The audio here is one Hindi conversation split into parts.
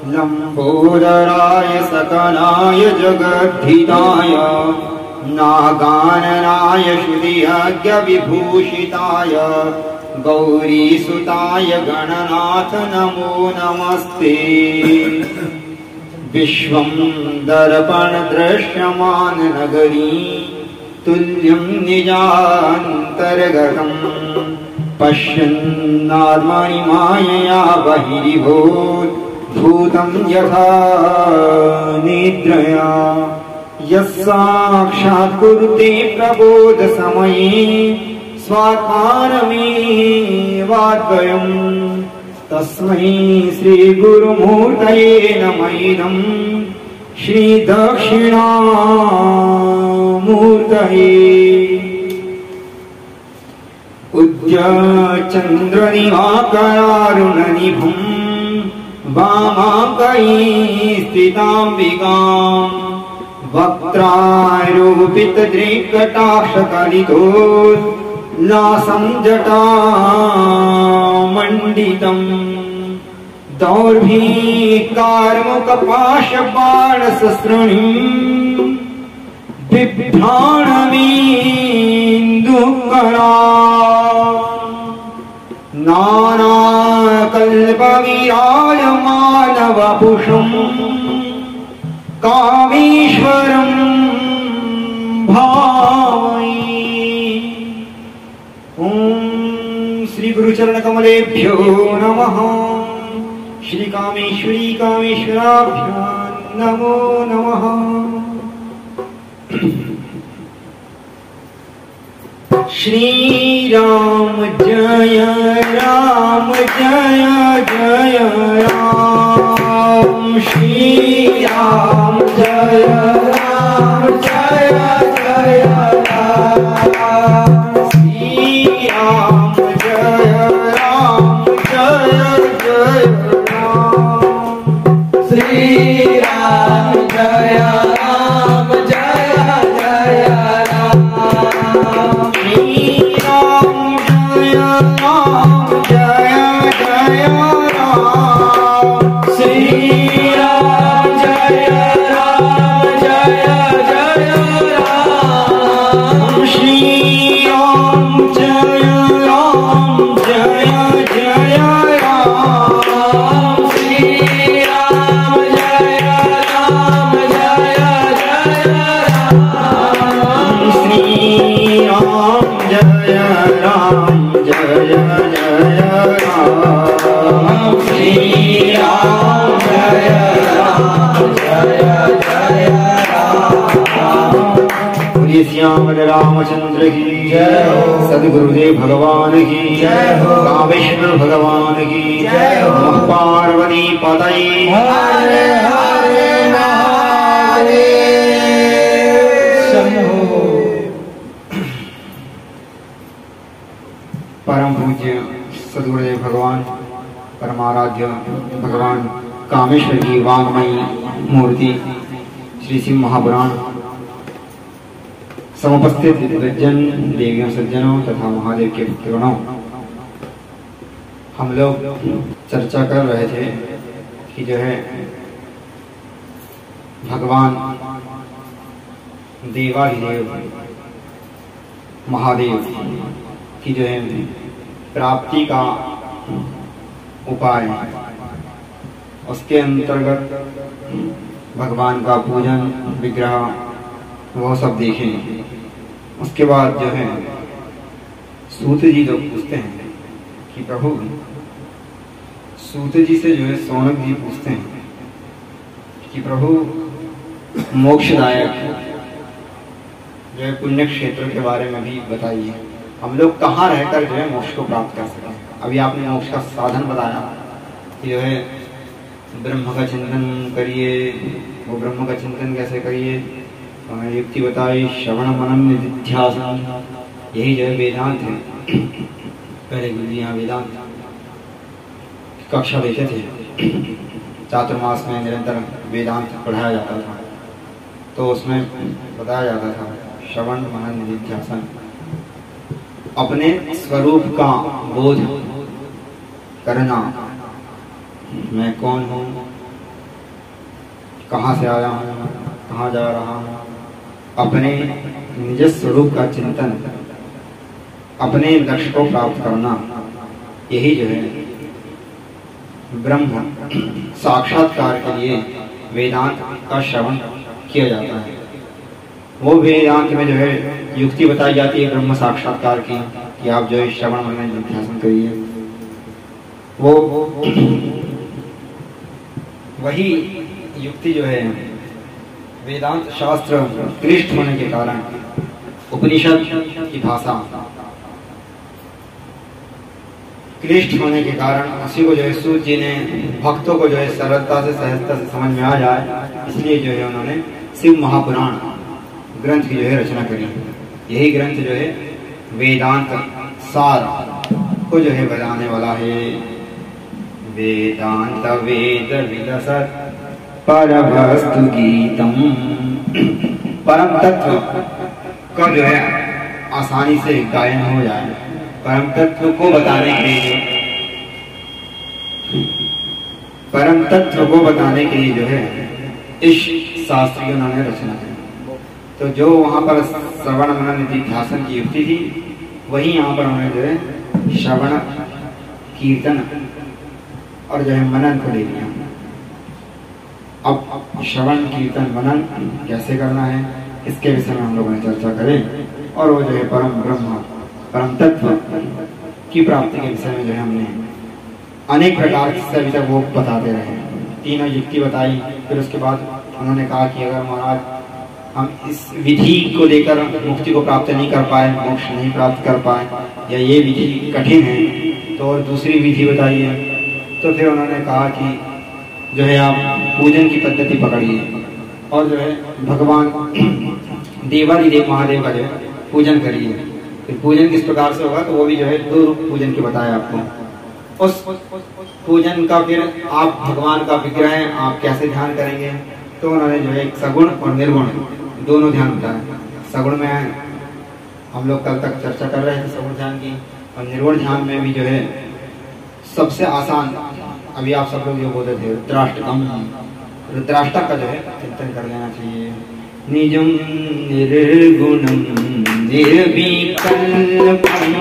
लंबोदराय सकलाय जगद्धिताय नागाननाय श्रुतियज्ञ विभूषिताय गौरीसुताय गणनाथ नमो नमस्ते। विश्वं दर्पण दृश्यमान नगरी तुल्यं निजान्तर्गतं पश्यन्नात्मनि मायया बहिर्भूतं यथा निद्रया यस्साक्षात् कुरुते प्रबोध समये स्वात्मानमेवाद्वयम् तस्मै श्री गुरुमूर्तये नमः इदं श्री दक्षिणामूर्तये। उद्यचन्द्रनिवाकरारुणनिभं वामाङ्गैः स्थिताम्बिकां वक्त्रारोपितदृक्कटाक्षकलितोल्लासं जटामण्डितम् दौर्भिकार्मुकपाशबाणसस्रणिं बिभ्राणमेन्दुकरा नानाकल्पविराजमानवपुषं कामेश्वरं भावये। ॐ श्री गुरुचरणकमलेभ्यो नमः। श्री कामेश्वरी कामेश्वराभ्यां नमो नमः। श्री राम जय राम जय जय राम। श्री राम जय राम जय जय राम। श्री राम जय राम जय जय राम। श्री राम जय राम जय जय राम। श्री राम जय राम जय जय राम। श्री राम जय राम जय जय राम। श्री राम जय राम जय जय राम। श्री राम जय राम जय जय राम। श्री राम जय राम जय जय राम। श्री राम जय राम जय जय राम। बोलिए श्यामल रामचंद्र की जय हो। सद्गुरुदेव भगवान की जय हो। कामेश्वर भगवान की जय हो। पार्वती पतये हरे हरे महादेव शंभो। परम पूज्य सद्गुरुदेव भगवान परमाराध्य भगवान कामेश्वर की वांगमयी मूर्ति श्री शिव महापुराण समुपस्थित सज्जन देवियों सज्जनों तथा महादेव के भक्तगणों, हम लोग चर्चा कर रहे थे कि जो है भगवान देवाधिदेव महादेव की जो है प्राप्ति का उपाय, उसके अंतर्गत भगवान का पूजन विग्रह वो सब देखें। उसके बाद जो है सूत जी लोग पूछते हैं कि प्रभु, सूत जी से जो है सौनक जी पूछते हैं कि प्रभु मोक्षदायक जो है पुण्य क्षेत्र के बारे में भी बताइए, हम लोग कहाँ रहकर जो है मोक्ष को प्राप्त कर सकें। अभी आपने मोक्ष का साधन बताया कि जो है ब्रह्म का चिंतन करिए। वो ब्रह्म का चिंतन कैसे करिए, हमें युक्ति बताई, श्रवण मनन निधिध्यासन, यही जो है वेदांत है। पहले गुरु जी यहाँ वेदांत कक्षा देते थे, चातुर्मास में निरंतर वेदांत पढ़ाया जाता था, तो उसमें बताया जाता था श्रवण मनन निधिध्यासन, अपने स्वरूप का बोध करना, मैं कौन हूँ, कहाँ से आया हूँ, कहाँ जा रहा हूँ, अपने निज स्वरूप का चिंतन, अपने लक्ष्य को प्राप्त करना, यही जो है ब्रह्म साक्षात्कार के लिए वेदांत का श्रवण किया जाता है। वो वेदांत में जो है युक्ति बताई जाती है ब्रह्म साक्षात्कार की, कि आप जो है श्रवण मनन निध्यासन करिए। वो वही युक्ति जो है वेदांत शास्त्र क्लिष्ट होने के कारण उपनिषद की भाषा क्लिष्ट होने के कारण उसी को जो है सूत जी ने भक्तों को जो है सरलता से सहजता से समझ में आ जाए, इसलिए जो है उन्होंने शिव महापुराण ग्रंथ की जो है रचना करी। यही ग्रंथ जो है वेदांत सार को जो है बताने वाला है। वेदांत वेद विलसत् परवस्तु गीतम, परम तत्व का जो है आसानी से गायन हो जाए, परम तत्व को बताने के लिए, परम तत्व को बताने के लिए जो है इस शास्त्र की उन्होंने रचना की। तो जो वहां पर श्रवण मनन निधिध्यासन की युक्ति थी, वही यहाँ पर उन्होंने जो है श्रवण कीर्तन और जो है मनन को ले लिया। अब श्रवण कीर्तन मनन कैसे करना है, इसके विषय में हम लोगों ने चर्चा करें, और वो जो है परम ब्रह्म परम तत्व की प्राप्ति के विषय में जो है हमने अनेक प्रकार से अभी तक वो बताते रहे। तीनों युक्ति बताई, फिर उसके बाद उन्होंने कहा कि अगर महाराज हम इस विधि को लेकर मुक्ति को प्राप्त नहीं कर पाए, मोक्ष नहीं प्राप्त कर पाए, या ये विधि कठिन है, तो और दूसरी विधि बताइए। तो फिर उन्होंने कहा कि जो है आप पूजन की पद्धति पकड़िए और जो है भगवान देवादिदेव महादेव का जो है पूजन करिए। फिर पूजन किस प्रकार से होगा, तो वो भी जो है 2 रूप पूजन के बताया आपको। उस पूजन का फिर आप भगवान का विग्रह आप कैसे ध्यान करेंगे, तो उन्होंने जो है सगुण और निर्गुण दोनों ध्यान बताया। सगुण में हम लोग कल तक चर्चा कर रहे थे सगुण ध्यान की, और निर्गुण ध्यान में भी जो है सबसे आसान अभी आप सब लोग जो बोलते थे रुद्राष्टकम, रुद्राष्टक का जो है चिंतन कर लेना चाहिए। निजम निर्गुणम निर्विकल्पम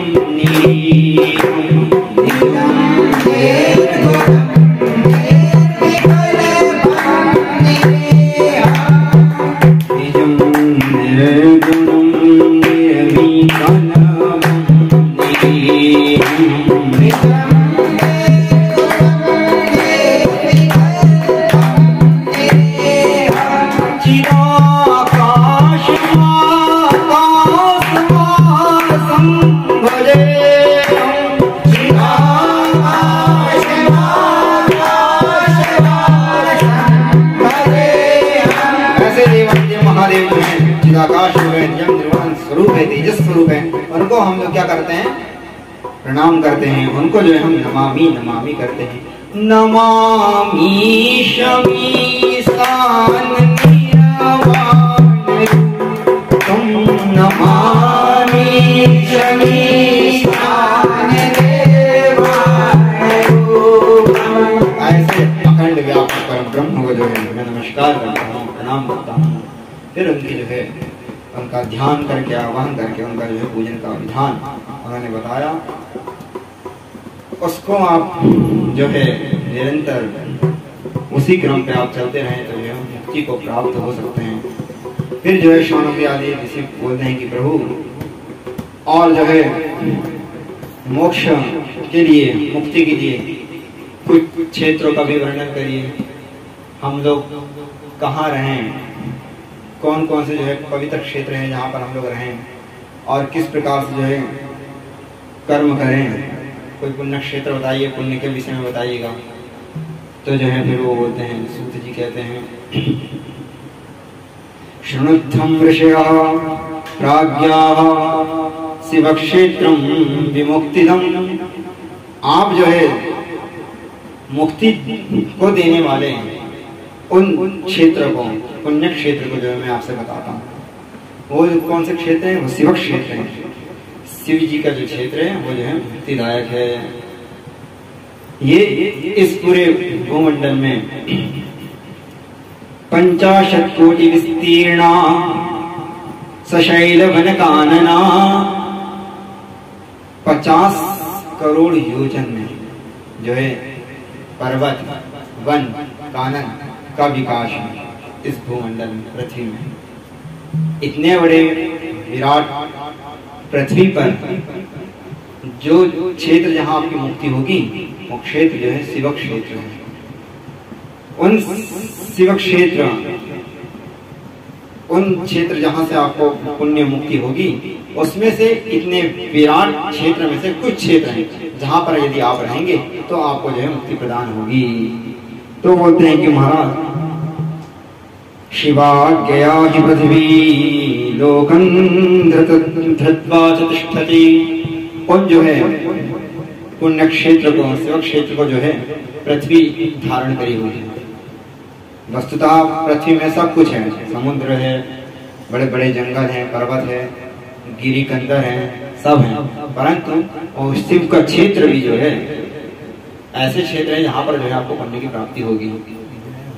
तेजस स्वरूप है, उनको हम लोग क्या करते हैं, प्रणाम करते हैं। उनको जो है हम नमामि नमामि करते हैं। नमामि शमीशान निरवाण तुम, नमामि शमीशान निरवाण। ऐसे अखंड व्यापक परम ब्रह्म को जो है मैं नमस्कार करता हूँ, प्रणाम करता हूँ। फिर उनकी जो है उनका ध्यान करके आह्वान करके उनका जो है पूजन का विधान उन्होंने बताया। उसको आप जो है निरंतर उसी क्रम पे आप चलते रहें तो जो है मुक्ति को प्राप्त हो सकते हैं। फिर जो है शौनक आदि ऋषि बोलते हैं कि प्रभु और जो है मोक्ष के लिए, मुक्ति के लिए कुछ क्षेत्रों का भी वर्णन करिए। हम लोग कहाँ रहें, कौन कौन से जो है पवित्र क्षेत्र हैं जहाँ पर हम लोग रहें, और किस प्रकार से जो है कर्म करें। कोई पुण्य क्षेत्र बताइए, पुण्य के विषय में बताइएगा। तो जो है फिर वो बोलते हैं, सूत जी कहते हैं शृणुद्धं ऋषयः प्राज्ञाः शिव क्षेत्रं विमुक्तिदम्। आप जो है मुक्ति को देने वाले उन क्षेत्र को, पुण्य क्षेत्र को जो है मैं आपसे बताता हूँ। वो कौन से क्षेत्र हैं, वो शिव क्षेत्र हैं। शिव जी का जो क्षेत्र है वो जो है मुक्तिदायक है। ये इस पूरे भूमंडल में 50 कोटि विस्तीर्णा सशैल वन कानना, 50 करोड़ योजन में जो है पर्वत वन कानन का विकास है इस भूमंडल में, पृथ्वी में। इतने बड़े विराट पृथ्वी पर जो क्षेत्र जहां आपकी मुक्ति होगी वो क्षेत्र जो है शिव क्षेत्र है। उन शिव क्षेत्र, उन क्षेत्र जहां से आपको पुण्य मुक्ति होगी, उसमें से इतने विराट क्षेत्र में से कुछ क्षेत्र हैं जहां पर यदि आप रहेंगे तो आपको जो है मुक्ति प्रदान होगी। तो बोलते हैं कि महाराज शिवाज्ञया हि पृथ्वी लोकं धृत्वा च तिष्ठति। उन जो है पुण्य क्षेत्र को, शिव क्षेत्र को जो है पृथ्वी धारण करी हुई है। वस्तुतः पृथ्वी में सब कुछ है, समुद्र है, बड़े बड़े जंगल हैं, पर्वत है, गिरी कंदर है, सब है, परंतु शिव का क्षेत्र भी जो है ऐसे क्षेत्र है जहां पर जो है आपको पुण्य की प्राप्ति होगी।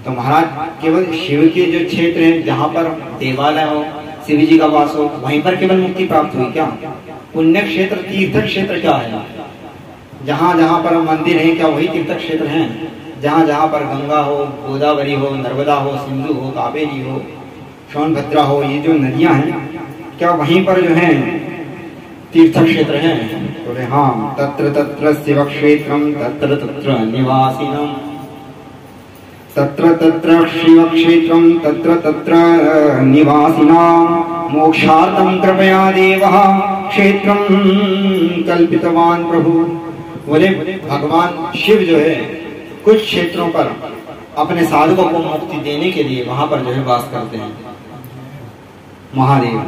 तो महाराज केवल शिव के जो क्षेत्र है जहां पर देवालय हो, शिव जी का वास हो, वहीं पर केवल मुक्ति प्राप्त हुई क्या? पुण्य क्षेत्र, तीर्थ क्षेत्र क्या है? जहां जहां पर मंदिर है क्या वही तीर्थ क्षेत्र हैं? जहां जहां पर गंगा हो, गोदावरी हो, नर्मदा हो, सिंधु हो, कावेरी हो, सोनभद्रा हो, ये जो नदियां हैं क्या वहीं पर जो है तीर्थ क्षेत्र है? बोले हाँ, तत्र तत्र शिव क्षेत्रम तत्र तत्र निवासिनम, तत्र तत्र शिव क्षेत्रम तत्र तत्र निवासिनां मोक्षार्थं कृपया देवः क्षेत्रं कल्पितवान प्रभु। बोले भगवान शिव जो है कुछ क्षेत्रों पर अपने साधकों को मुक्ति देने के लिए वहां पर जो है वास करते हैं। महादेव,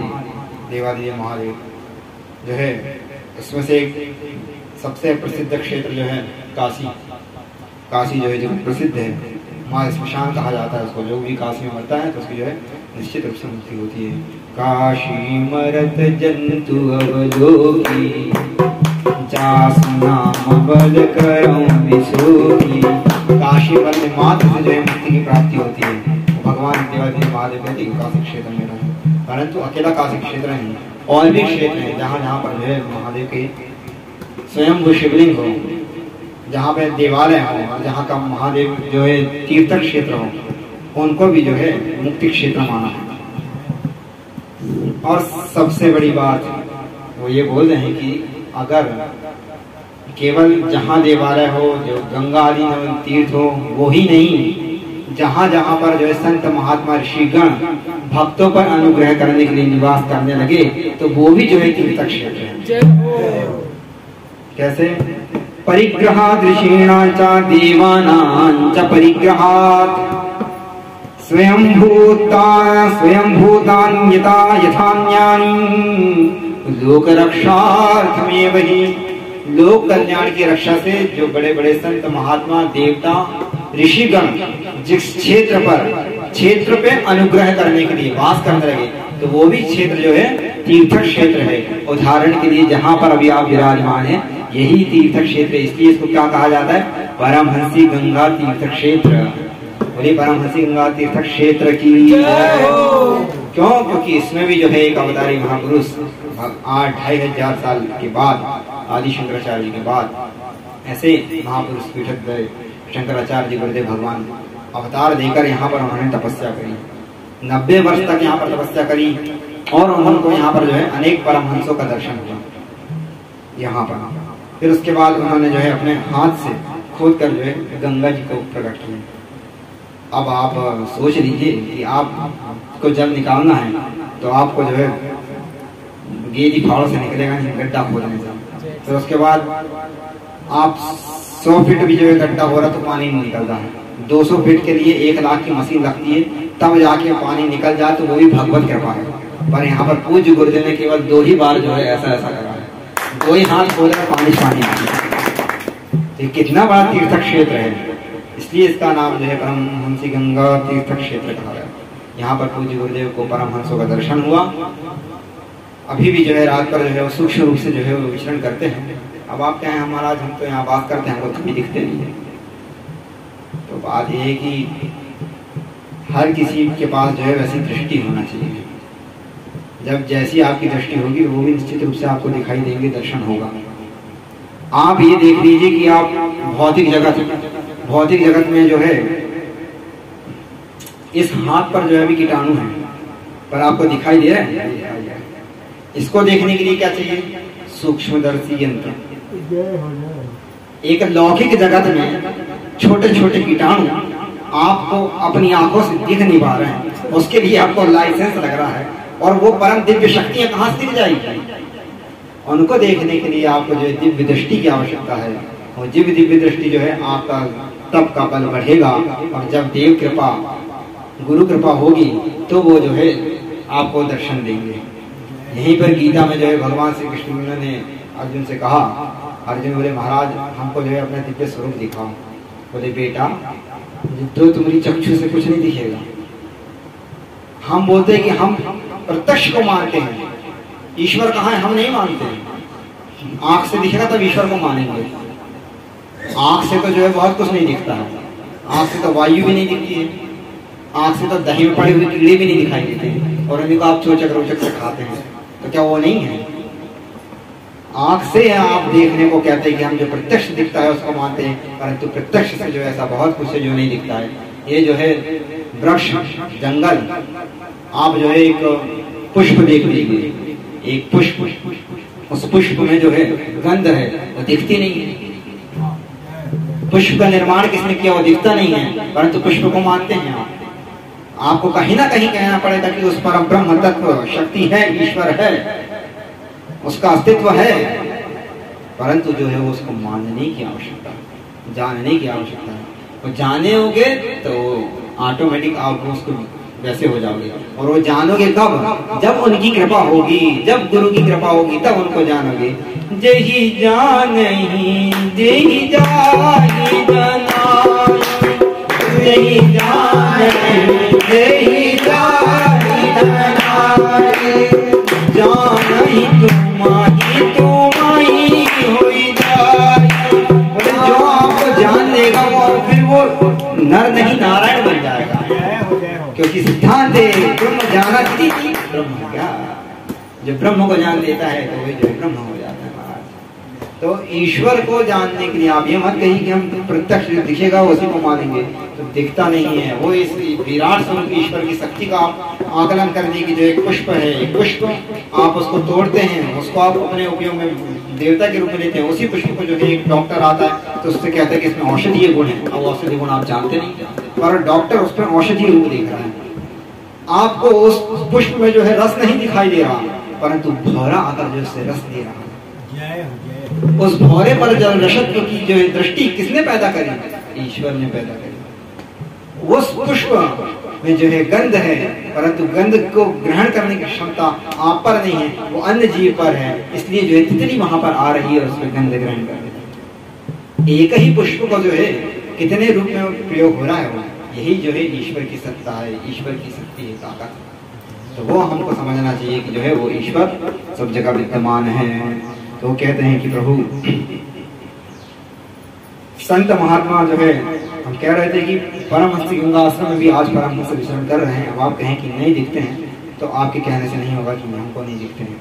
देवादेव महादेव जो है, उसमें से एक सबसे प्रसिद्ध क्षेत्र जो है काशी। काशी जो है जो प्रसिद्ध है, वहाँ स्मशान कहा जाता है उसको। जो भी काशी में मरता है तो उसकी जो है निश्चित रूप से मुक्ति होती है। काशी मरत जंतु अवलोकी जासु नाम बल करऊं विशोकी। काशी मरने मात्र से जो है मुक्ति की प्राप्ति होती है। तो भगवान देवादेव महादेव कहते हैं काशी क्षेत्र में रहे, परंतु अकेला काशी क्षेत्र है, और भी क्षेत्र है जहाँ जहाँ पर जो है महादेव के स्वयं शिवलिंग हो, जहाँ पे देवालय हो, और जहाँ का महादेव जो है तीर्थ क्षेत्र हो, उनको भी जो है मुक्ति क्षेत्र माना है। और सबसे बड़ी बात वो ये बोल रहे हैं कि अगर केवल जहाँ देवालय हो, जो गंगा आदि तीर्थ हो, वो ही नहीं, जहाँ जहाँ पर जो है संत महात्मा ऋषिगण भक्तों पर अनुग्रह करने के लिए निवास करने लगे तो वो भी जो है तीर्थ क्षेत्र है। कैसे? परिग्रहात् ऋषीणां च देवानां च परिग्रहात् स्वयंभूतान् यथा यथान्यानि लोकरक्षार्थमेव हि। लोक कल्याण की रक्षा से जो बड़े बड़े संत महात्मा देवता ऋषिगण जिस क्षेत्र पे अनुग्रह करने के लिए वास करने लगे तो वो भी क्षेत्र जो है तीर्थ क्षेत्र है। उदाहरण के लिए जहाँ पर अभी आप विराजमान हैं यही तीर्थ क्षेत्र है, इसलिए इसको क्या कहा जाता है? परमहंसी गंगा तीर्थ क्षेत्र। बोलिए परमहंसी गंगा तीर्थ क्षेत्र की क्यों? क्योंकि इसमें भी जो है एक अवतारी महापुरुष 8,500 साल के बाद, आदि शंकराचार्य जी के बाद, ऐसे महापुरुष पीठक गए शंकराचार्य जी गुरुदेव भगवान अवतार देकर यहाँ पर उन्होंने तपस्या करी। 90 वर्ष तक यहाँ पर तपस्या करी और उनको यहाँ पर जो है अनेक परमहंसों का दर्शन हुआ यहाँ पर। फिर उसके बाद उन्होंने जो है अपने हाथ से खोद कर जो है गंगा जी को प्रकट किया। अब आप सोच लीजिए कि आपको जल निकालना है तो आपको जो है गेदी फाड़ों से निकलेगा नहीं, गड्ढा खोदने से। फिर उसके बाद आप 100 फीट भी जो है गड्ढा हो रहा तो पानी नहीं निकलता है। 200 फीट के लिए 1 लाख की मशीन लगती है, तब जाके पानी निकल जाए तो वो भी भगवत कृपा है। पर यहाँ पर पूज्य गुरुदेव ने केवल 2 ही बार जो है ऐसा करा है, 2 ही हाथ खोले पानी ये कितना बड़ा तीर्थ क्षेत्र है, इसलिए इसका नाम जो है परमहंसी गंगा तीर्थ क्षेत्र कहा गया। यहाँ पर पूज्य गुरुदेव को परमहंसों का दर्शन हुआ। अभी भी जो है रात पर जो है सूक्ष्म रूप से जो है वो विचरण करते हैं। अब आप कहें महाराज हम तो यहाँ बात करते हैं, हमको कभी दिखते नहीं है। तो बात ये है कि हर किसी के पास जो है वैसी दृष्टि होना चाहिए। जब जैसी आपकी दृष्टि होगी वो भी निश्चित रूप से आपको दिखाई देंगे, दर्शन होगा। आप ये देख लीजिए कि आप भौतिक जगत में जो है इस हाथ पर जो है अभी कीटाणु है, पर आपको दिखाई दे रहा है। इसको देखने के लिए क्या चाहिए? सूक्ष्मदर्शी यंत्र। एक लौकिक जगत में छोटे छोटे कीटाणु आपको अपनी आंखों से दिख नहीं पा रहे हैं, उसके लिए आपको लाइसेंस लग रहा है। और वो परम दिव्य शक्तियां कहां से दिख जाएगी? उनको देखने के लिए आपको जो है दिव्य दृष्टि की आवश्यकता है। और दिव्य दृष्टि जो है आपका तप का बल बढ़ेगा, और जब देव कृपा गुरु कृपा होगी तो वो जो है आपको दर्शन देंगे। यहीं पर गीता में जो है भगवान श्री कृष्ण ने अर्जुन से कहा, अर्जुन बोले महाराज हमको जो है अपना दिव्य स्वरूप दिखाओ। बोले बेटा तो तुम्हारी चक्षु से कुछ नहीं दिखेगा। हम बोलते हैं कि हम प्रत्यक्ष को मानते हैं, ईश्वर कहाँ है हम नहीं मानते। आंख से दिखेगा तब ईश्वर को मानेंगे। आंख से तो जो है बहुत कुछ नहीं दिखता है। आंख से तो वायु भी नहीं दिखती है, आंख से तो दही में पड़े हुए कीड़े भी नहीं दिखाई देते, और इनको आप चोचक रोचक से खाते हैं, तो क्या वो नहीं है? आंख से आप देखने को कहते हैं कि हम जो प्रत्यक्ष दिखता है उसको मानते हैं, परंतु प्रत्यक्ष से जो ऐसा बहुत कुछ है जो नहीं दिखता है। ये जो है वृक्ष, जंगल, आप जो है एक पुष्प देख लीजिए, एक पुष्प, उस पुष्प में जो है गंध है वो दिखती नहीं है। पुष्प का निर्माण किसने किया वो दिखता नहीं है, परंतु पुष्प को मानते हैं आप। आपको कहीं ना कहीं कहना पड़ेगा कि उस परम ब्रह्म तत्व शक्ति है, ईश्वर है, उसका अस्तित्व है, परंतु जो है वो उसको मानने की आवश्यकता है, जानने की आवश्यकता है। वो जाने होगे तो ऑटोमेटिक आप उसको वैसे हो जाओगे। और वो जानोगे कब? जब उनकी कृपा होगी, जब गुरु की कृपा होगी तब उनको जानोगे। जही जान जही जाही जनाई, जही जान जही जाही जनाई, जानही तुम्हारी होई जाए। जो आपको जान लेगा वो फिर वो नर नहीं नारायण बन जाएगा, क्योंकि सिद्धांत ब्रह्म जानती ब्रह्म क्या, जो ब्रह्म को जान लेता है तो वही जो ब्रह्म हो जाता है महाराज। तो ईश्वर को जानने के लिए आप ये मत कहिए कि हम प्रत्यक्ष दिखेगा उसी को मानेंगे, तो दिखता नहीं है। वो इस विराट स्वरूप ईश्वर की शक्ति का आप आकलन करने की जो एक पुष्प है, एक पुष्प आप उसको तोड़ते हैं, उसको आप अपने उपयोग में देवता के रूप में लेते हैं। उसी पुष्प को जो है एक डॉक्टर आता है तो उससे कहता है कि इसमें औषधीय गुण है। अब औषधीय गुण आप जानते नहीं, पर डॉक्टर उस पर औषधीय रूप देख रहा है। आपको उस पुष्प में जो है रस नहीं दिखाई दे रहा, परंतु भौरा आकर जो उससे रस दे रहा है। उस भौरे पर जल रसत्व की जो दृष्टि किसने पैदा करी? ईश्वर ने पैदा करी। उस पुष्प में जो है गंध है, परंतु गंध को ग्रहण करने की क्षमता आप पर नहीं है, वो अन्य जीव पर है। इसलिए जो है तितली वहां पर आ रही है और उसमें गंध ग्रहण कर रही है। एक ही पुष्प को जो है कितने रूप में प्रयोग हो रहा है, वो यही जो है ईश्वर की सत्ता है, ईश्वर की शक्ति है, ताकत। तो वो हमको समझना चाहिए कि जो है वो ईश्वर सब जगह विद्यमान है। तो कहते हैं कि प्रभु संत महात्मा जो है, हम कह रहे थे कि परमहंस गंगा आश्रम में भी आज परमहंस विचरण कर रहे हैं। अब आप कहें कि नहीं दिखते हैं तो आपके कहने से नहीं होगा कि हमको नहीं दिखते हैं।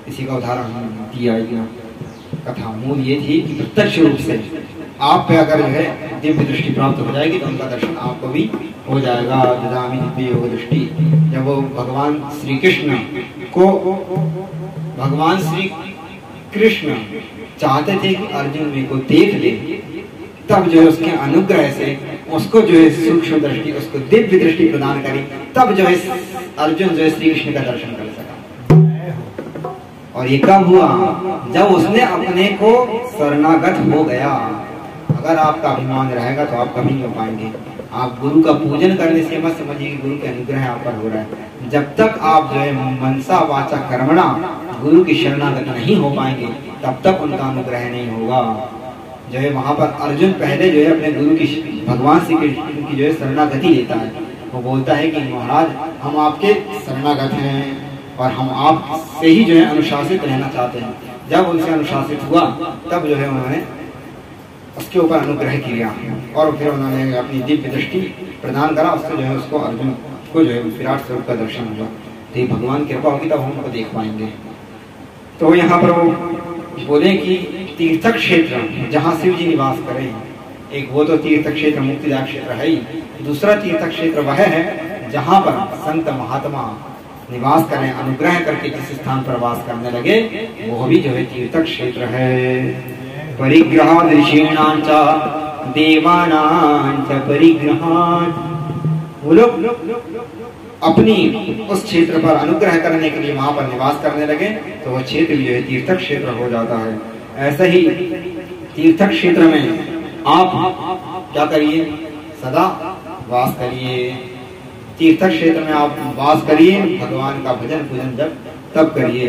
इसी का उदाहरण हम दिया कथा मूल ये थी कि प्रत्यक्ष रूप से आप पे अगर जो है दिव्य दृष्टि प्राप्त हो जाएगी तो उनका दर्शन आपको भी हो जाएगा। ददामि दिव्य योग दृष्टि। जब वो भगवान श्री कृष्ण को, भगवान श्री कृष्ण चाहते थे कि अर्जुन मेरे को देख ले, तब जो है उसके अनुग्रह से उसको जो है सूक्ष्म दृष्टि, उसको दिव्य दृष्टि प्रदान करी, तब जो है अर्जुन जो है श्री कृष्ण का दर्शन कर सका। और ये कब हुआ? जब उसने अपने को शरणागत हो गया। अगर आपका अभिमान रहेगा तो आप कभी नहीं हो पाएंगे। आप गुरु का पूजन करने से मत समझिए कि गुरु के अनुग्रह आप पर हो रहा है। जब तक आप जो है मनसा वाचा कर्मणा गुरु की शरणागत नहीं हो पाएंगे तब तक उनका अनुग्रह नहीं होगा। जो है वहां पर अर्जुन पहले जो है अपने गुरु की, भगवान श्री कृष्ण की जो है शरणागति लेता है। वो बोलता है कि महाराज हम आपके शरणागत हैं और हम आप से ही जो है अनुशासित रहना चाहते हैं। जब उनसे अनुशासित हुआ तब जो है उन्होंने उसके ऊपर अनुग्रह किया और फिर उन्होंने अपनी दिव्य दृष्टि प्रदान करा। उससे जो है उसको अर्जुन को जो है विराट स्वरूप का दर्शन हुआ। तो भगवान की कृपा होगी तब हम उनको देख पाएंगे। तो यहाँ पर वो बोले कि तीर्थ क्षेत्र जहाँ शिव जी निवास करें, एक वो तो तीर्थ क्षेत्र मुक्तिदायक क्षेत्र है ही, दूसरा तीर्थ क्षेत्र वह है जहाँ पर संत महात्मा निवास करें, अनुग्रह करके जिस स्थान पर वास करने लगे वो भी जो है तीर्थ क्षेत्र है। परिग्रह ऋषीणां च देवानां च परिग्रहात्, वो लोग अपनी उस क्षेत्र पर अनुग्रह करने के लिए वहां पर निवास करने लगे तो वह क्षेत्र जो है तीर्थ क्षेत्र हो जाता है। ऐसे ही तीर्थ क्षेत्र में आप क्या करिए, सदा वास करिए। तीर्थ क्षेत्र में आप वास करिए, भगवान का भजन पूजन जब तब करिए।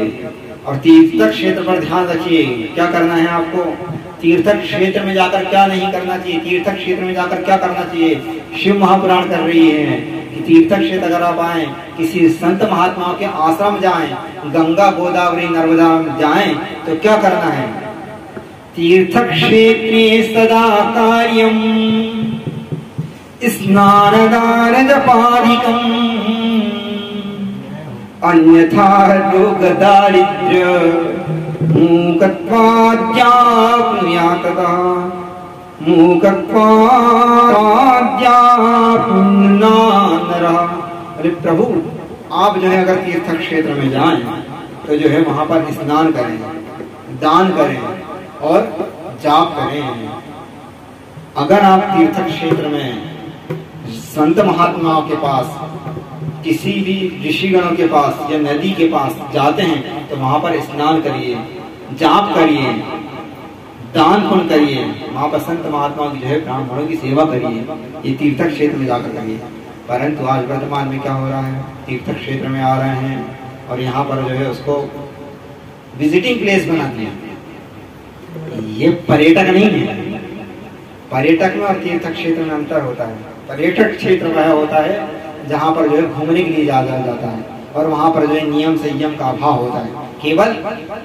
और तीर्थ क्षेत्र पर ध्यान रखिए, क्या करना है आपको, तीर्थ क्षेत्र में जाकर क्या नहीं करना चाहिए, तीर्थ क्षेत्र में जाकर क्या करना चाहिए। शिव महापुराण कर रही है कि तीर्थ क्षेत्र अगर आप आए, किसी संत महात्माओं के आश्रम जाएं, गंगा गोदावरी नर्मदा जाएं तो क्या करना है, तीर्थ क्षेत्रे सदा कार्यम स्नान दान जपादिकम् अन्यथा रोग दारिद्र्य मूकत्वाद्याप्नुयातः मूकत्वाद्याप्नुयानरः। अरे प्रभु, आप जो है अगर तीर्थ क्षेत्र में जाएं तो जो है वहां पर स्नान करें, दान करें और जाप करें। अगर आप तीर्थ क्षेत्र में संत महात्माओं के पास, किसी भी ऋषिगणों के पास या नदी के पास जाते हैं तो वहां पर स्नान करिए, जाप करिए, दान पुण्य करिए, वहां पर संत महात्माओं की जो है ब्राह्मणों की सेवा करिए। ये तीर्थ क्षेत्र में जाकर करिए। परंतु आज वर्तमान में क्या हो रहा है, तीर्थ क्षेत्र में आ रहे हैं और यहाँ पर जो है उसको विजिटिंग प्लेस बना दिया। ये पर्यटक नहीं है। पर्यटक में और तीर्थ क्षेत्र में अंतर होता है। पर्यटक क्षेत्र वह होता है जहाँ पर जो है घूमने के लिए जाया जाता है और वहाँ पर जो है नियम संयम का अभाव होता है, केवल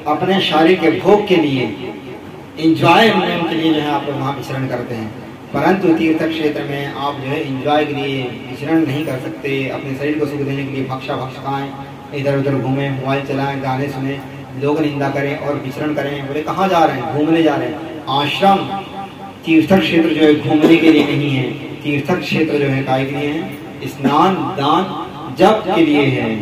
अपने शारीरिक के भोग के लिए, एंजॉयमेंट के लिए जो है आप लोग वहाँ विचरण करते हैं। परंतु तीर्थ क्षेत्र में आप जो है एंजॉय के लिए विचरण नहीं कर सकते। अपने शरीर को सुख देने के लिए भक्षा खाएं, इधर उधर घूमें, मोबाइल चलाएं, गाने सुने, लोग निंदा करें और विचरण करें। बोले कहाँ जा रहे हैं, घूमने जा रहे हैं। आश्रम तीर्थ क्षेत्र जो है घूमने के लिए नहीं है। तीर्थ क्षेत्र जो है काय के लिए है, स्नान दान जप के लिए है।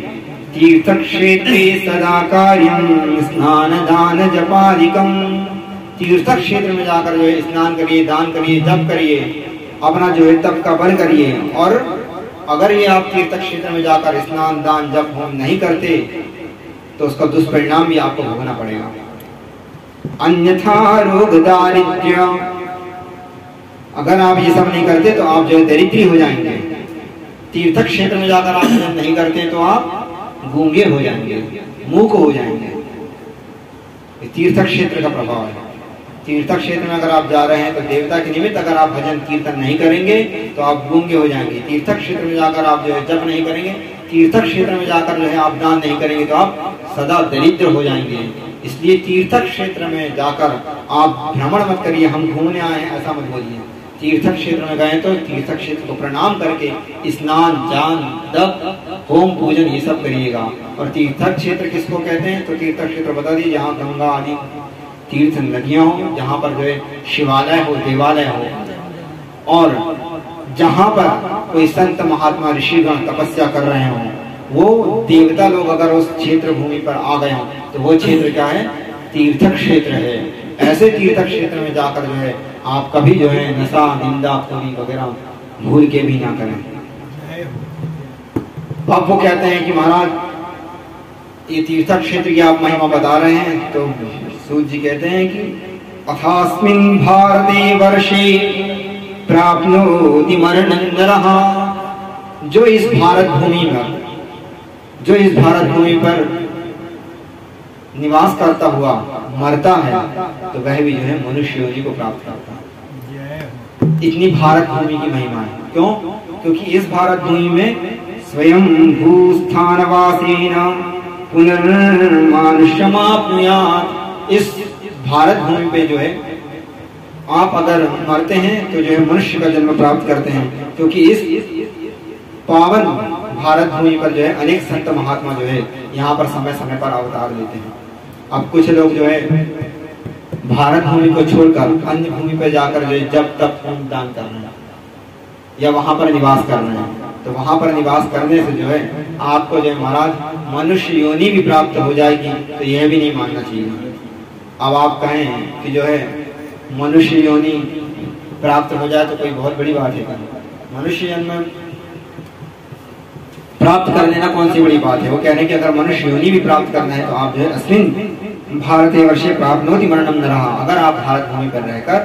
तीर्थ क्षेत्रे सदा कार्यम स्नान दान जपादिकम। तीर्थ क्षेत्र में जाकर जो है स्नान करिए, दान करिए, जप करिए, अपना जो है तप का बल करिए। और अगर ये आप तीर्थ क्षेत्र में जाकर स्नान दान जप होम नहीं करते तो उसका दुष्परिणाम भी आपको भोगना पड़ेगा। अन्यथा रोग दारिद्र्य, अगर आप ये सब नहीं करते तो आप जो है दरिद्री हो जाएंगे। तीर्थ क्षेत्र में जाकर आप नहीं करते तो आप गूंगे हो जाएंगे, मूक हो जाएंगे। तीर्थ क्षेत्र का प्रभाव है। तीर्थ क्षेत्र में अगर आप जा रहे हैं तो देवता के निमित्त अगर आप भजन कीर्तन नहीं करेंगे तो आप गूंगे हो जाएंगे। तीर्थ क्षेत्र में जाकर आप जो है जप नहीं करेंगे, तीर्थ क्षेत्र में जाकर जो है आप दान नहीं करेंगे तो आप सदा दरिद्र हो जाएंगे। इसलिए तीर्थ क्षेत्र में जाकर आप भ्रमण मत करिए, हम घूमने आए हैं ऐसा मत बोलिए। तीर्थ क्षेत्र में गए तो तीर्थ क्षेत्र को प्रणाम करके स्नान दान जप होम पूजन ये सब करिएगा। और तीर्थ क्षेत्र किसको कहते हैं, तो तीर्थ क्षेत्र बता दीजिए जहाँ गंगा आदि तीर्थ नदियां हो, जहाँ पर जो है शिवालय हो, देवालय हो, और जहाँ पर कोई संत महात्मा ऋषिगण तपस्या कर रहे हो, वो देवता लोग अगर उस क्षेत्र भूमि पर आ गए हो तो वो क्षेत्र क्या है, तीर्थ क्षेत्र है। ऐसे तीर्थ क्षेत्र में जाकर जो है आप कभी जो है नशा निंदा खोरी वगैरह भूल के भी ना करें। अब वो कहते हैं कि महाराज ये तीर्थ क्षेत्र की आप महिमा बता रहे हैं, तो सूत जी कहते हैं कि अथास्मिन् भारते वर्षे प्राप्नोति मरणं नरः, जो इस भारत भूमि पर निवास करता हुआ मरता है तो वह भी जो है मनुष्य योनि को प्राप्त करता है। इतनी भारत भूमि की महिमा है। क्यों? क्योंकि इस भारत भूमि में स्वयं भूस्थानवासेन पुनर्मानुष्यमाप्नुयात्, इस भारत भूमि पे जो है आप अगर मरते हैं तो जो है मनुष्य का जन्म प्राप्त करते हैं, क्योंकि इस पावन भारत भूमि पर जो है अनेक संत महात्मा जो है यहाँ पर समय समय पर अवतार लेते हैं। अब कुछ लोग जो है भारत भूमि को छोड़कर अन्य भूमि पर जाकर जो है जब तब खून दान कर रहे हैं या वहां पर निवास कर रहे हैं, तो वहां पर निवास करने से जो है आपको जो है महाराज मनुष्य योनि भी प्राप्त हो जाएगी, तो यह भी नहीं मानना चाहिए। अब आप कहें कि जो है मनुष्य योनि प्राप्त हो जाए तो कोई बहुत बड़ी बात है, मनुष्य जन्म प्राप्त कर लेना कौन सी बड़ी बात है। वो कह रहे हैं कि अगर मनुष्य योनि भी प्राप्त करना है तो आप जो है अस्मिन् भारतीय वर्षे प्राप्नोति मरणम नरः, अगर आप भारत भूमि पर रहकर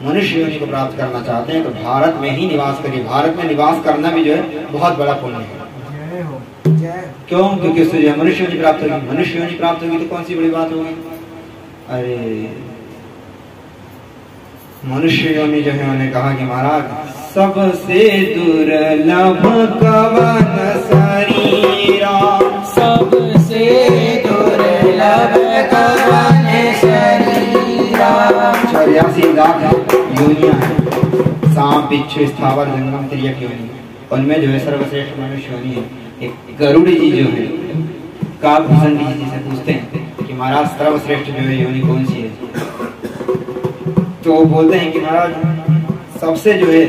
मनुष्य योनि को प्राप्त करना चाहते हैं तो भारत में ही निवास करिए। भारत में निवास करना भी जो है बहुत बड़ा पुण्य है। क्यों? क्योंकि उससे जो है मनुष्य योनि प्राप्त होगी। मनुष्य योनि प्राप्त होगी तो कौन सी बड़ी बात होगी। अरे मनुष्य योनि जो है उन्होंने कहा कि महाराज सबसे दुर्लभ कवन शरीरा, सबसे दुर्लभ कवन शरीरा। 84 लाख योनियां हैं, सांप बिच्छू स्थावर जंगम त्रियक योनि, उनमें जो है सर्वश्रेष्ठ मनुष्य योनि है। एक गरुड़ जी जो है काकभूषण जी से पूछते हैं कि महाराज सर्वश्रेष्ठ जो है योनि कौन सी है, तो वो बोलते हैं कि महाराज सबसे जो है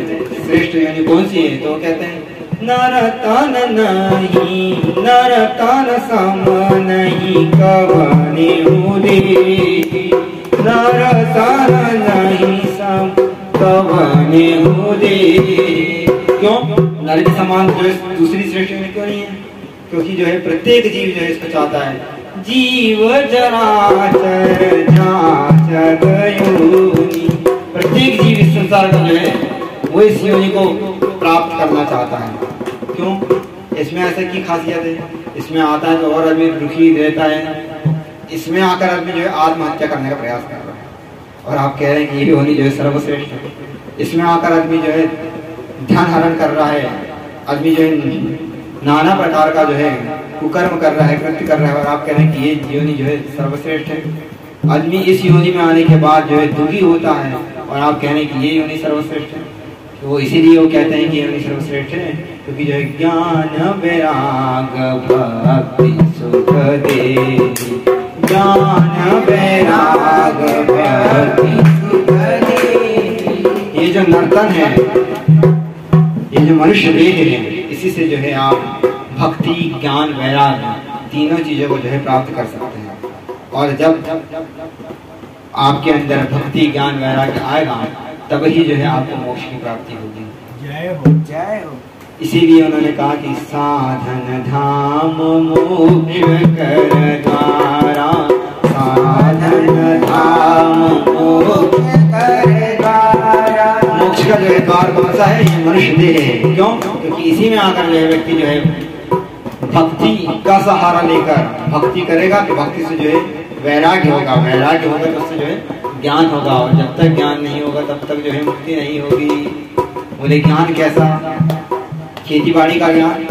श्रेष्ठ योनि कौन सी है, तो वो कहते हैं नरतन नहीं, नरतन सम नहीं कवने उदे, नरतन नहीं सम कवने उदे। क्यों? नर के समान जो है दूसरी श्रेष्ठ योनि क्यों नहीं है? क्योंकि जो है प्रत्येक जीव जो है इसको चाहता है जीव जराचर जाचर योनि, प्रत्येक जीव इस संसार का जो है वो इस योनि को प्राप्त करना चाहता है। क्यों? इसमें ऐसे की खासियत है, इसमें आता है तो और आदमी दुखी रहता है, इसमें आकर आदमी जो है आत्महत्या करने का प्रयास कर रहा है और आप कह रहे हैं कि ये योनि जो है सर्वश्रेष्ठ है। इसमें आकर आदमी जो है ध्यान हरण कर रहा है, आदमी जो है नाना प्रकार का जो है कुकर्म कर रहा है, कृत्य कर रहा है, और आप कह रहे हैं कि ये योनि जो है सर्वश्रेष्ठ है। आदमी इस योनि में आने के बाद जो है दुखी होता है और आप कह रहे हैं कि ये योनि सर्वश्रेष्ठ है। तो वो इसीलिए वो कहते हैं कि ये योनि सर्वश्रेष्ठ है क्योंकि जो है ज्ञान वैराग भक्ति सुख दे, ज्ञान वैराग भक्ति सुख दे। ये जो नर्तन है, ये जो मनुष्य देह है, इसी से जो है आप भक्ति ज्ञान वैराग तीनों चीजों को जो है प्राप्त कर सकते हैं। और जब आपके अंदर भक्ति ज्ञान वैराग्य आएगा तब ही जो है आपको मोक्ष की प्राप्ति होगी। जय हो जय हो। इसीलिए उन्होंने कहा कि साधन धाम मोक्ष कर द्वारा, साधन धाम मोक्ष कर द्वारा। मोक्ष का जो है द्वार कौन सा है? ये मनुष्य देह है। क्यों? क्योंकि इसी में आकर जो है व्यक्ति जो है भक्ति का सहारा लेकर भक्ति करेगा तो भक्ति से जो है वैराग्य होगा, वैराग्य होगा तो उससे जो है ज्ञान होगा, और जब तक ज्ञान नहीं होगा तब तक जो है मुक्ति नहीं होगी। बोले ज्ञान कैसा? खेती बाड़ी का ज्ञान,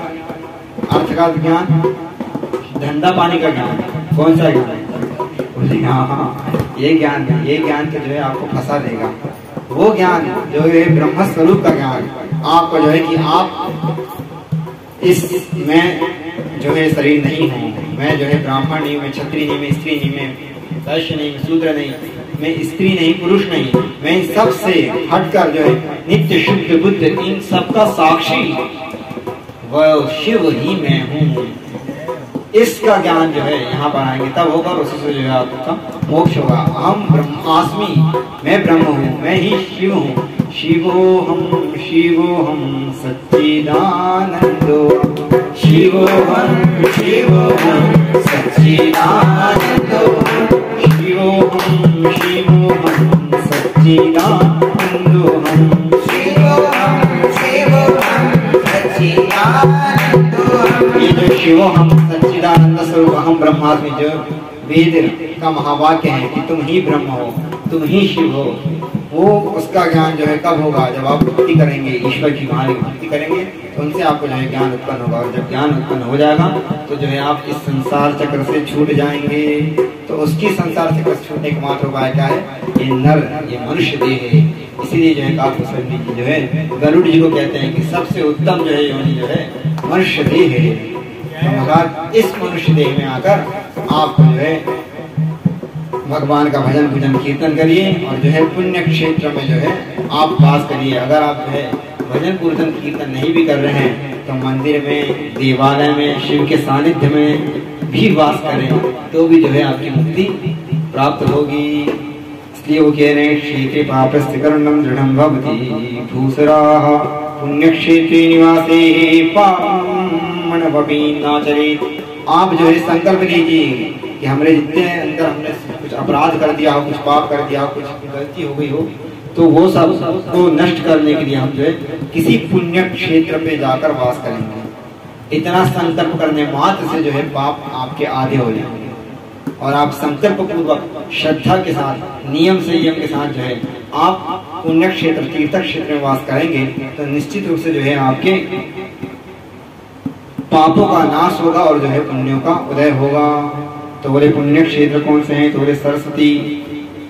अर्थ का ज्ञान, धंधा पानी का ज्ञान, कौन सा ज्ञान? बोले हाँ ये ज्ञान है, ये ज्ञान तो जो है आपको फंसा देगा। वो ज्ञान जो है ब्रह्म स्वरूप का ज्ञान, आपको जो है कि आप इस मैं जो है शरीर नहीं हूँ, मैं जो है ब्राह्मण नहीं, मैं क्षत्रिय नहीं, मैं स्त्री नहीं, मैं वैश्य नहीं, मैं शूद्र नहीं, मैं स्त्री नहीं पुरुष नहीं, मैं इन सब से हटकर जो है नित्य शुद्ध बुद्ध इन सबका साक्षी वह शिव ही मैं हूँ। इसका ज्ञान जो है यहाँ पर आएंगे तब होगा, उससे जो है आपका मोक्ष होगा। हम ब्रह्मास्मि, मैं ब्रह्म हूँ, मैं ही शिव हूँ। शिवोहम शिवोहम सच्चिदानंदो, शिवोहम शिवोहम सच्चिदानंदो, शिवोहम शिवोहम सच्चिदानंदो, शिवोहम शिवोहम सच्चिदानंदो। ये जो शिवोहम सच्चिदानंद स्वरूप अहम ब्रह्मास्मि जो वेद का महावाक्य है कि तुम ही ब्रह्म हो, तुम ही शिव हो, वो उसका ज्ञान जो है कब होगा? जब आप भक्ति करेंगे, ईश्वर की महान भक्ति करेंगे तो उनसे आपको जो है ज्ञान उत्पन्न होगा। और जब ज्ञान उत्पन्न हो जाएगा तो जो है आप इस संसार चक्र से छूट जाएंगे। तो उसकी संसार चक्र से छूटने का मात्र उपाय क्या है? ये नर, ये मनुष्य देह है। इसीलिए जो है काकभूषण जी जो है गरुड़ जी को कहते हैं कि सबसे उत्तम जो है योनि जो है मनुष्य देह है। तो इस मनुष्य देह में आकर आप जो है भगवान का भजन पूजन कीर्तन करिए और जो है पुण्य क्षेत्र में जो है आप वास करिए। अगर आप जो है भजन पूजन कीर्तन नहीं भी कर रहे हैं तो मंदिर में, देवालय में, शिव के सानिध्य में भी वास करें तो भी जो है आपकी मुक्ति प्राप्त होगी। इसलिए वो कह रहे हैं क्षेत्रे पापस्य कर्मं दृढ़ं भवति भूसराः पुण्य क्षेत्रे निवासे पापमनवपि नाचरेत्। आप जो है संकल्प लीजिए कि हमारे जितने अंदर हमने कुछ अपराध कर दिया हो, कुछ पाप कर दिया हो, कुछ गलती हो गई हो, तो वो सब को नष्ट करने के लिए हम जो है किसी पुण्य क्षेत्र पे जाकर वास करेंगे। इतना संकल्प करने मात्र से जो है पाप आपके आधे हो जाएंगे। और आप संकल्प पूर्वक श्रद्धा के साथ, नियम संयम के साथ जो है आप पुण्य क्षेत्र, तीर्थ क्षेत्र में वास करेंगे तो निश्चित रूप से जो है आपके पापों का नाश होगा और जो है पुण्यों का उदय होगा। तो बोले पुण्य क्षेत्र कौन से हैं? तो बोले सरस्वती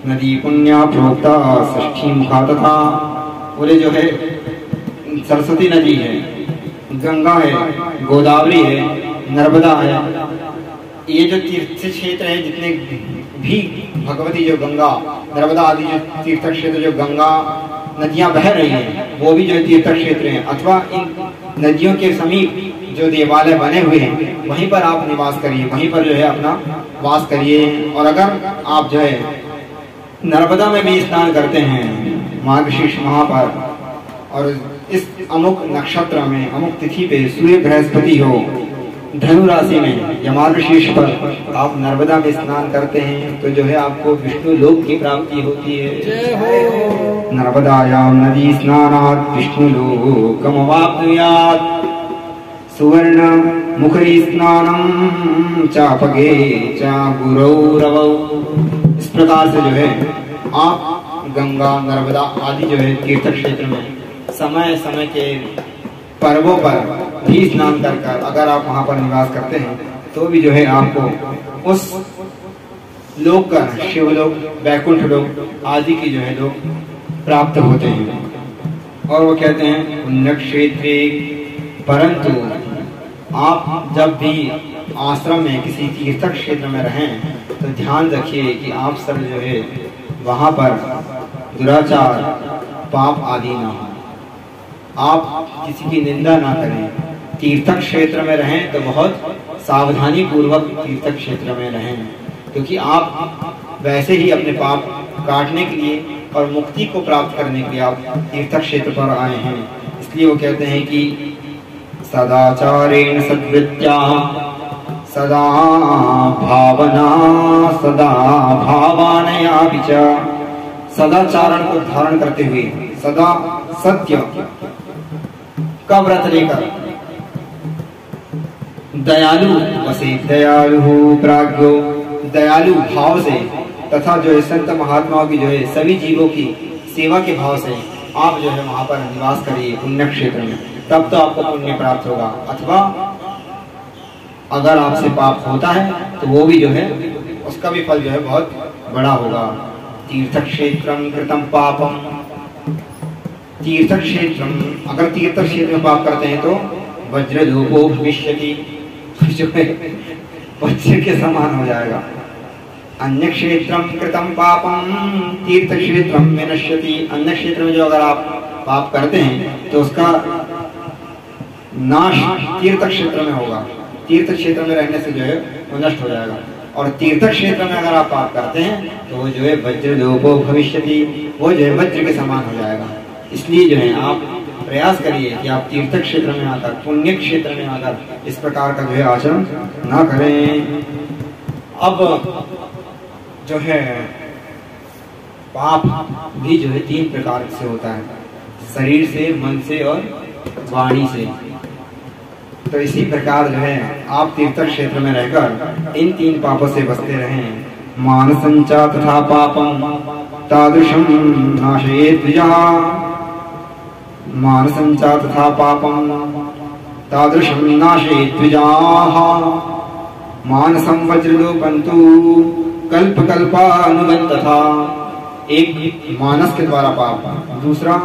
नदी पुण्या प्रोक्ता षष्ठी मुखा तथा। बोले जो है सरस्वती नदी है, गंगा है, गोदावरी है, नर्मदा है। ये जो तीर्थ क्षेत्र है, जितने भी भगवती जो गंगा, नर्मदा आदि जो तीर्थ क्षेत्र, जो गंगा नदियां बह रही हैं, वो भी जो है तीर्थ क्षेत्र हैं। अथवा इन नदियों के समीप जो देवालय बने हुए हैं वहीं पर आप निवास करिए, वहीं पर जो है अपना वास करिए। और अगर आप जो है नर्मदा में भी स्नान करते हैं मार्गशीर्ष माह पर, और इस अमुक नक्षत्र में, अमुक तिथि पे सूर्य बृहस्पति हो, धनु राशि में या मार्गशीर्ष पर आप नर्मदा में स्नान करते हैं तो जो है आपको विष्णु लोक की प्राप्ति होती है। नर्मदायां नदी स्नानात् विष्णु लोकमवाप्नुयात् सुवर्ण मुखरी स्नानम चापगे चा गुरौरवौ। इस प्रकार से जो है आप गंगा, नर्मदा आदि जो है तीर्थ क्षेत्र में समय समय के पर्वों पर भी स्नान कर अगर आप वहां पर निवास करते हैं तो भी जो है आपको उस लोक का, शिवलोक, वैकुंठ लोक आदि की जो है लोक प्राप्त होते हैं। और वो कहते हैं पुण्य क्षेत्रे, परंतु आप जब भी आश्रम में किसी तीर्थ क्षेत्र में रहें तो ध्यान रखिए कि आप सब जो है वहां पर दुराचार, पाप आदि ना हो, आप किसी की निंदा ना करें। तीर्थ क्षेत्र में रहें तो बहुत सावधानी पूर्वक तीर्थ क्षेत्र में रहें, क्योंकि आप वैसे ही अपने पाप काटने के लिए और मुक्ति को प्राप्त करने के लिए आप तीर्थ क्षेत्र पर आए हैं। इसलिए वो कहते हैं कि सदाचारेण सद्वृत्त्या सदा भावना सदा भावनया विच। सदाचारण को धारण करते हुए, सदा सत्य का व्रत लेकर, दयालु वसे दयालु प्राज्ञो, दयालु भाव से तथा जो है संत महात्माओं की जो है सभी जीवों की सेवा के भाव से आप जो है वहां पर निवास करिए पुण्य क्षेत्र में, तब तो आपको पुण्य प्राप्त होगा। अथवा अगर आपसे पाप होता है तो वो भी जो है उसका भी फल जो है बहुत बड़ा होगा। तीर्थ क्षेत्रम कृतम पापम, तीर्थ क्षेत्र, अगर तीर्थ क्षेत्र में पाप करते हैं तो वज्रधूपो भविष्यति, जो है वज्र के समान हो जाएगा। अन्य क्षेत्रम कृतम पापम तीर्थ क्षेत्रम विनश्यति, अन्य क्षेत्र में जो अगर आप पाप करते हैं तो उसका नाश तीर्थ क्षेत्र में होगा। तीर्थ क्षेत्र में रहने से जो है वो नष्ट हो जाएगा। और तीर्थ क्षेत्र में अगर आप पाप करते हैं तो वो जो है वज्रधूपो भविष्यति, वो जो है वज्र के समान हो जाएगा। इसलिए जो है आप प्रयास करिए कि आप तीर्थ क्षेत्र में आकर, पुण्य क्षेत्र में आकर इस प्रकार का जो है आचरण ना करें। अब जो है पाप भी जो है 3 प्रकार से होता है, शरीर से, मन से और वाणी से। तो इसी प्रकार जो है आप तीर्थ क्षेत्र में रहकर इन 3 पापों से बचते रहें। मानसंचा तथा पापम, तादृशं नाशयेत् द्विजः मानसं च तथा पापं तादृशं नाशयेत् द्विजाः मानसं वज्रलोपन्तु कल्पकल्पानुगं तथा। एक मानस के द्वारा पाप, दूसरा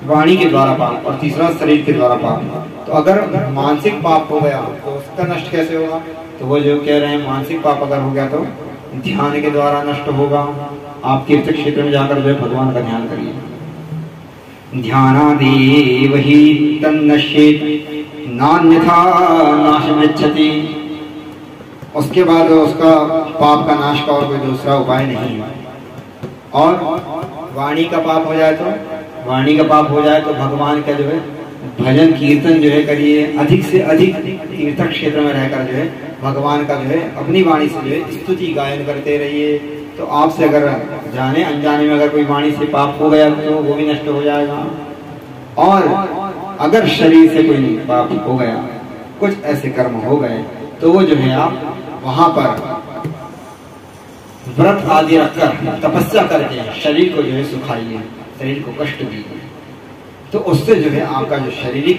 वाणी के द्वारा पाप और तीसरा शरीर के द्वारा पाप। तो अगर मानसिक पाप हो गया तो उसका नष्ट कैसे होगा? तो वो जो कह रहे हैं मानसिक पाप अगर हो गया तो ध्यान के द्वारा नष्ट होगा। आप तीर्थ क्षेत्र में जाकर जो है भगवान का ध्यान करिए। ध्यानादेव हि तन्नश्येत् नान्यथा नाशमिच्छति। उसके बाद उसका पाप का नाश का और कोई दूसरा उपाय नहीं है। और वाणी का पाप हो जाए तो वाणी का पाप हो जाए तो भगवान का जो है भजन कीर्तन जो है करिए। अधिक से अधिक तीर्थ क्षेत्र में रहकर जो है भगवान का जो है अपनी वाणी से जो है स्तुति गायन करते रहिए। तो आपसे अगर जाने अनजाने में अगर कोई वाणी से पाप हो गया तो वो भी नष्ट हो जाएगा। और अगर शरीर से कोई पाप हो गया, कुछ ऐसे कर्म हो गए, तो वो जो है आप वहां पर व्रत आदि रखकर तपस्या करके शरीर को जो है सुखाइए, शरीर को कष्ट दीजिए। तो उससे जो है आपका जो शारीरिक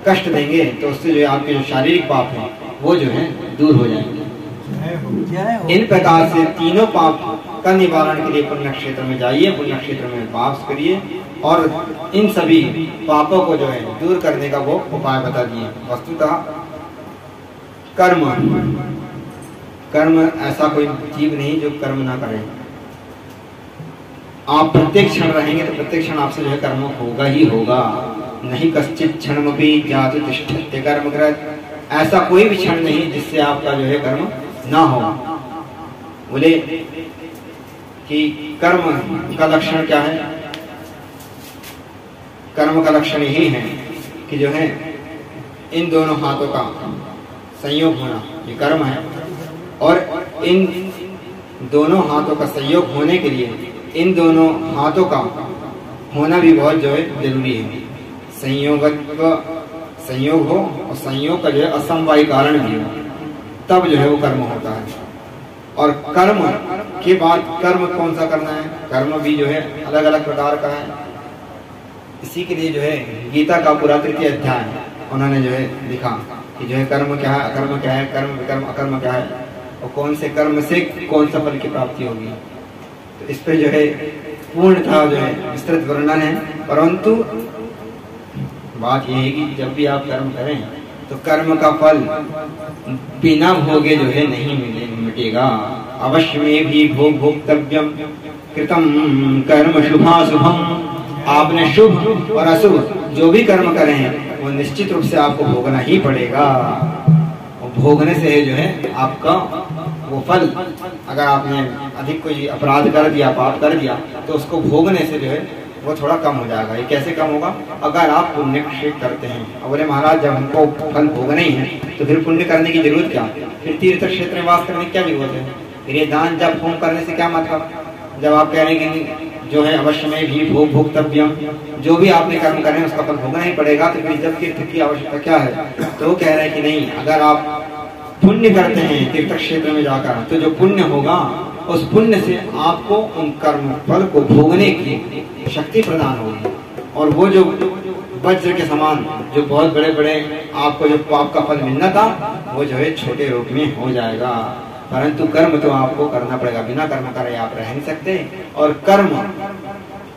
कष्ट देंगे तो उससे जो है आपके जो शारीरिक पाप है वो जो है दूर हो जाएंगे। इन प्रकार से तीनों पाप का निवारण के लिए पुण्य क्षेत्र में जाइए, पुण्य क्षेत्र में वास करिए और इन सभी पापों को जो है दूर करने का वो उपाय बता दिए। वस्तुतः कर्म ऐसा कोई जीव नहीं जो कर्म ना करे। आप प्रत्येक क्षण रहेंगे तो प्रत्येक क्षण आपसे जो है कर्म होगा ही होगा। नहीं कश्चित क्षणमपि जातु तिष्ठत्य कर्मकृत्। ऐसा कोई भी क्षण नहीं जिससे आपका जो है कर्म ना हो। बोले कि कर्म का लक्षण क्या है? कर्म का लक्षण यही है कि जो है इन दोनों हाथों का संयोग होना, ये कर्म है। और इन दोनों हाथों का संयोग होने के लिए इन दोनों हाथों का होना भी बहुत जो है जरूरी है। संयोग हो और संयोग का जो है असमवाय कारण भी हो, तब जो है वो कर्म होता है। और कर्म के बाद कर्म कौन सा करना है? कर्म भी जो है अलग अलग प्रकार का है। इसी के लिए जो है गीता का पूरा 3 अध्याय उन्होंने जो है लिखा कि जो है कर्म क्या है, अकर्म क्या है, कर्म विकर्म अकर्म क्या है और कौन से कर्म से कौन सा फल की प्राप्ति होगी। तो इस पे जो है पूर्णतः जो है विस्तृत वर्णन है। परंतु बात यह है कि जब भी आप कर्म करें तो कर्म का फल बिना भोगे जो है नहीं मिटेगा। अवश्य में भी भोक्तव्यम कृतम कर्म शुभाशुभम। आपने शुभ और अशुभ जो भी कर्म करें वो निश्चित रूप से आपको भोगना ही पड़ेगा। भोगने से जो है आपका वो फल, अगर आपने अधिक कोई अपराध कर दिया, पाप कर दिया, तो उसको भोगने से जो है वो थोड़ा कम हो जाएगा। ये कैसे कम होगा? अगर आप पुण्य क्षेत्र करते हैं। अब बोले महाराज जब हमको फल भोगना ही है तो फिर पुण्य करने की जरूरत क्या? फिर तीर्थ क्षेत्र में वास करने की क्या जरूरत है? फिर ये दान जब होम करने से क्या मतलब? जब आप कह रहे हैं कि जो है अवश्य में भी भोक्तव्यम, जो भी आपने कर्म करे उसका फल भोगना ही पड़ेगा, तो फिर जब तीर्थ की आवश्यकता क्या है? तो वो कह रहे हैं कि नहीं, अगर आप पुण्य करते हैं तीर्थ क्षेत्र में जाकर तो जो पुण्य होगा उस पुण्य से आपको उन कर्म फल को भोगने की शक्ति प्रदान होगी। और वो जो वज्र के समान जो बहुत बड़े बड़े आपको जो पाप का फल मिलना था वो जो है छोटे रूप में हो जाएगा। परंतु कर्म तो आपको करना पड़ेगा, बिना कर्म करे आप रह नहीं सकते। और कर्म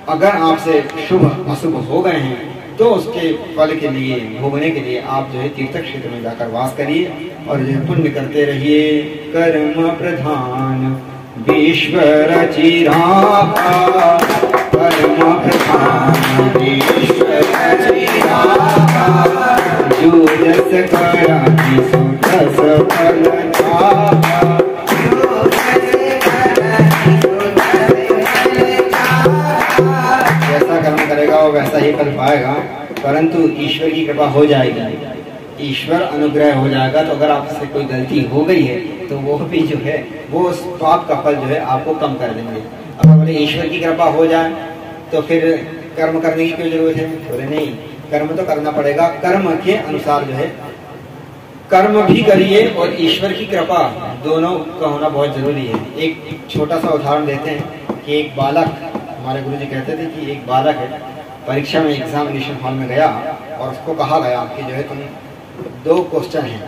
अगर आपसे शुभ अशुभ हो गए हैं तो उसके फल के लिए, भोगने के लिए आप जो है तीर्थ क्षेत्र में जाकर वास करिए और जो है पुण्य करते रहिए। कर्म प्रधान ईश्वर चिरागा, कर्म प्रधान ईश्वर चिरागा, जो जस कराति सो तस फल पागा। जैसा कर्म करेगा वो वैसा ही फल पाएगा। परंतु ईश्वर की कृपा हो जाएगी, ईश्वर अनुग्रह हो जाएगा। तो अगर आपसे कोई गलती हो गई है तो वो भी जो है वो उस पाप का फल जो है आपको कम कर देंगे। अगर बोले ईश्वर की कृपा हो जाए तो फिर कर्म करने की कोई जरूरत है? बोले नहीं, कर्म तो करना पड़ेगा। कर्म के अनुसार जो है कर्म भी करिए और ईश्वर की कृपा दोनों का होना बहुत जरूरी है। एक छोटा सा उदाहरण देते हैं कि एक बालक हमारे गुरुजी कहते थे कि एक बालक है, परीक्षा में एग्जामिनेशन हॉल में गया और उसको कहा गया कि जो है तुम 2 क्वेश्चन हैं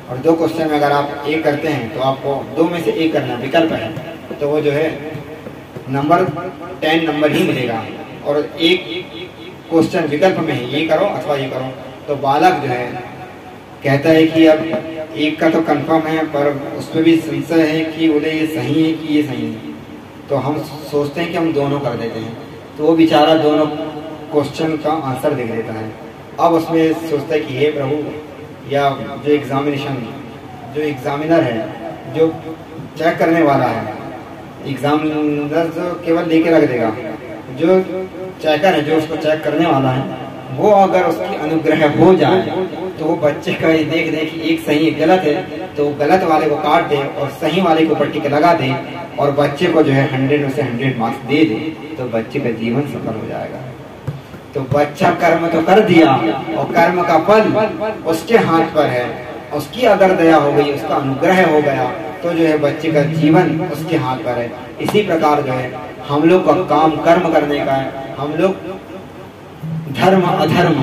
और 2 क्वेश्चन में अगर आप ए करते हैं तो आपको 2 में से 1 करना विकल्प है, तो वो जो है नंबर 10 नंबर ही मिलेगा और एक क्वेश्चन विकल्प में है ये करो अथवा ये करो। तो बालक जो है कहता है कि अब एक का तो कंफर्म है पर उस पर भी संशय है कि बोले ये सही है कि ये सही है। तो हम सोचते हैं कि हम दोनों कर देते हैं, तो वो बेचारा दोनों क्वेश्चन का आंसर लिख देता है। अब उसमें सोचता है कि हे प्रभु, या जो एग्जामिनर है, जो चेक करने वाला है, एग्जामिनर जो केवल लेके रख देगा, जो चेकर है, जो उसको चेक करने वाला है, वो अगर उसकी अनुग्रह हो जाए तो वो बच्चे का देख दे कि एक सही एक गलत है, तो गलत वाले को काट दे और सही वाले को टिक लगा दे और बच्चे को जो है 100 में से 100 मार्क्स दे दे, तो बच्चे का जीवन सफल हो जाएगा। तो बच्चा कर्म तो कर दिया और कर्म का फल उसके हाथ पर है। उसकी अगर दया हो गई, उसका अनुग्रह हो गया, तो जो है बच्चे का जीवन उसके हाथ पर है। इसी प्रकार जो है हम लोग का काम कर्म करने का है। हम लोग धर्म अधर्म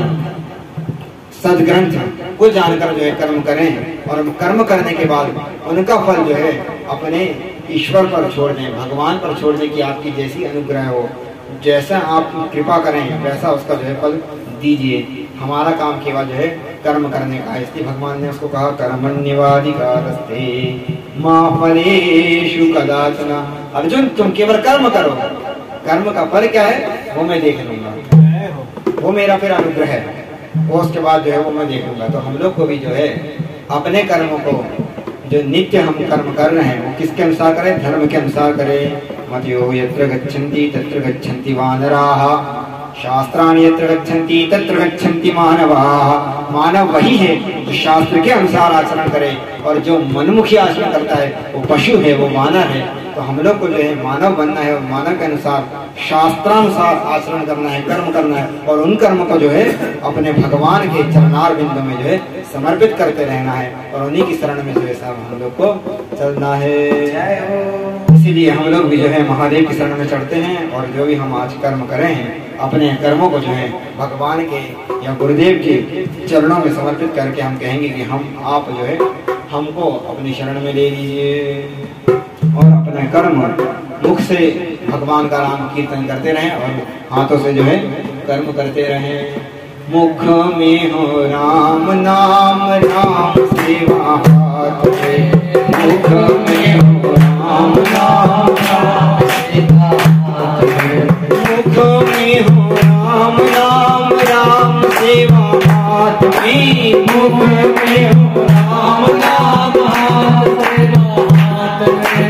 सदग्रंथ को जानकर जो है कर्म करें और कर्म करने के बाद उनका फल जो है अपने ईश्वर पर छोड़ दें, भगवान पर छोड़ दें कि आपकी जैसी अनुग्रह हो, जैसा आप कृपा करें वैसा उसका जो है फल दीजिए। हमारा काम केवल जो है कर्म करने का है। इसलिए भगवान ने उसको कहा कर्मण्यवाधिकारस्ते मा फलेषु कदाचन। अर्जुन तुम केवल कर्म करो, कर्म का फल क्या है वो मैं देख लूंगा, वो मेरा फिर अनुग्रह है, वो उसके बाद जो है वो मैं देखूंगा। तो हम लोग को भी जो है अपने कर्मों को जो नित्य हम कर्म कर रहे हैं वो किसके अनुसार करें? धर्म के अनुसार करें। मतो यत्र गच्छन्ति तत्र गच्छन्ति वानराः, शास्त्राणि यत्र गच्छन्ति तत्र गच्छन्ति मानवाः। मानव वही है जो शास्त्र के अनुसार आचरण करे, और जो मनमुखी आचरण करता है वो पशु है, वो मानव है। तो हम लोग को जो है मानव बनना है और मानव के अनुसार शास्त्रानुसार आचरण करना है, कर्म करना है, और उन कर्म को जो है अपने भगवान के चरणार बिंदु में जो है समर्पित करते रहना है, और उन्हीं की शरण में जो है सब हम लोग को चलना है। इसीलिए हम लोग भी जो है महादेव की शरण में चढ़ते हैं, और जो भी हम आज कर्म करें हैं अपने कर्मों को जो है भगवान के या गुरुदेव के चरणों में समर्पित करके हम कहेंगे कि हम आप जो है हमको अपनी शरण में ले लीजिए, और अपने कर्म मुख से भगवान का नाम कीर्तन करते रहें और हाथों से जो है कर्म करते रहें। मुख में हो राम नाम, राम सेवा हाथ में। मुख में हो राम नाम, राम सेवा हाथ में। मुख में हो राम नाम, राम सेवा हाथ में। मुख में हो राम नाम, राम सेवा हाथ में।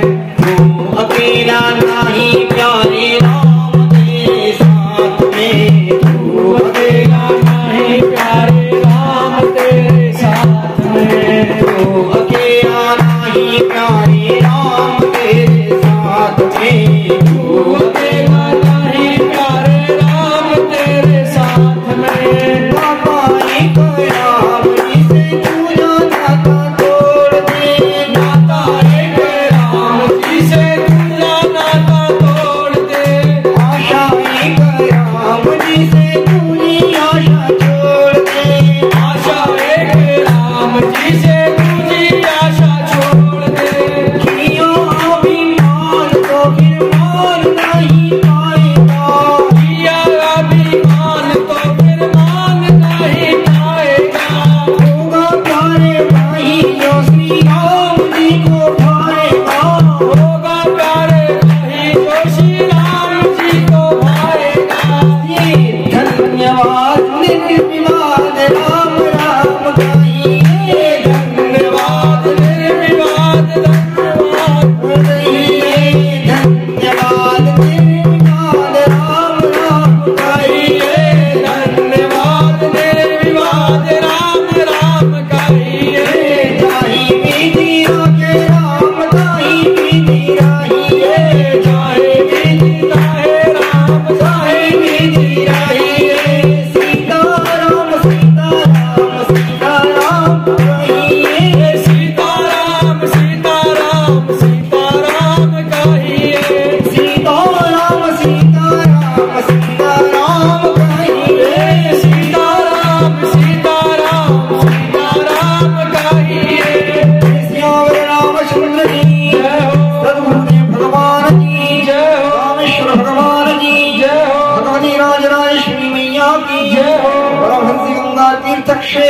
अकेला नहीं प्यारे राम तेरे साथ में। तू अकेला नहीं प्यारे राम तेरे साथ में। तू अकेला नहीं प्यारे राम तेरे साथ में। तू अकेला नहीं प्यारे राम तेरे साथ में। बाबा एक राम जिसे तू नाता तोड़ दे। नाता एक राम जिसे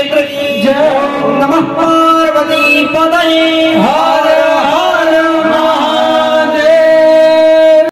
देवेंद्र की जय हो। नमः पार्वती पतये।